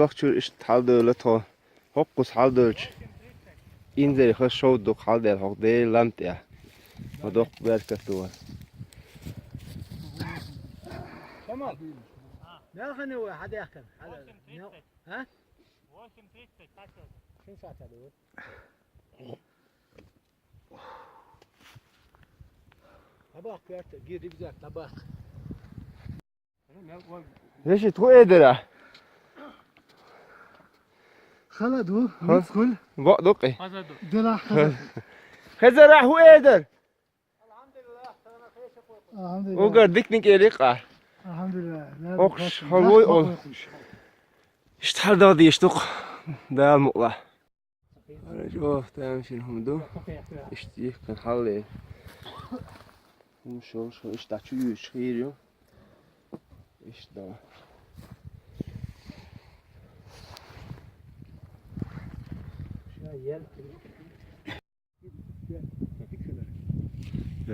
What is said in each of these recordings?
Lachtur ist halde leto. Hopkus halderch. In der Show doch halder hoch de Land ja. Und doch werkt du. Kemal. Ne خنوا حدا يحكم ها؟ شنو ساعة هذول؟ طباخ كارت جير يبزاك طباخ. ليش تو ادرا؟ خلد هو ندخل بق دقي. دلع خلد. خزر هو ادر. الحمد لله. وقر ديكنيك اريقه. الحمد لله. Oks, halloy ol. İşte her daha değiştik. Değer mutlu. Şöyle tamam humdu. İşte kan halle. Şu işte çüyü çıkıyor. İşte.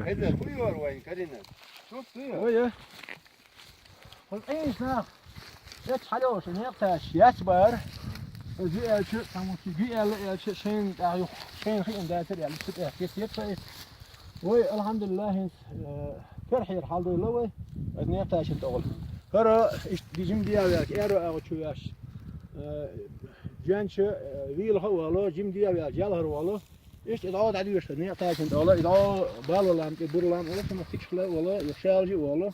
هذا خويا وين كارينا شوف فيها ويا والعيش ناخ يتش حلوش نيقتاش يسبر جي شو ساموكي جي شين دايو شين خين داتر يعني شو يت وي الحمد لله فرحي حالدو لوي نيقتاش تقول هرا ديجم ديالك ايرو او تشوياش جانش ويل هو والله جيم ديالك جالهر والله إيش إضاءة عادي وش نية تاجن والله إضاءة بالولام كبرولام ولا شو مفتيش خلا والله يخشالجي والله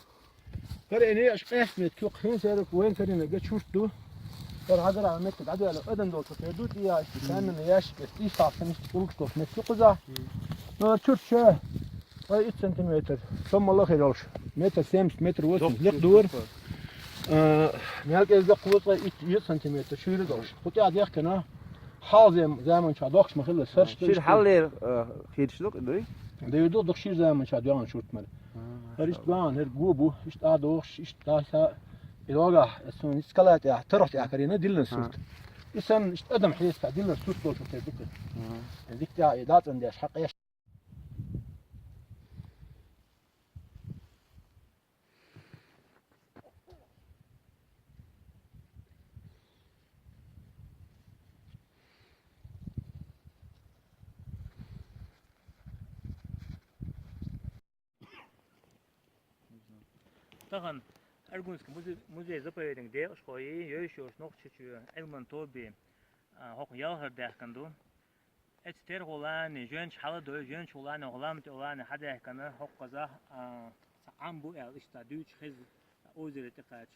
فرق إيش قاسمت كيو قحين سيرك وين كرينا قد شوفتو فر هذا على متك عدو على أدن دول تفيدو تيا إيش كان من ياش كستيش تعرف إيش تقول كتوف متك قزا ما تشوف شيء هاي 8 سنتيمتر ثم الله خير وش متر 5 متر وصل لق دور مالك إذا قوة 8 سنتيمتر شو يردوش خد يا ديخ كنا حازم زمان شاد وقت ما خلص سرش شير حلي خيرشلوك دوي ده يدو دخشير زمان شاد يان شورت مال هرش دوان هر جوبو إيش تادوش إيش تاسا إذا اسمه إسكالات يا ترحت يا كرينا ديلن سوت إسم إيش أدم حيس فديلن سوت دول شو تبيك ذيك يا إدات عندي إيش حق إيش طبعا أرجونس كموزي زبايدين ده أشقاي يشوش نقطة شو علم توبي هاق يالهر ده كندون أتتر غلان جنش حلا دو جنش غلان غلامت غلان حدا كنا هاق قزا عم بو إستادوش خز أوزر تقاش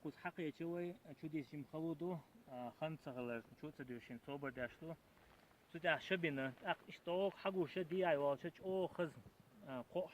قص حقي شوي شو دي سيم خلودو خمسة غلر شو تدوشين صوبر داشتو سو ده شبينا أق إشتاق حقو شدي أي والشش أو خز قح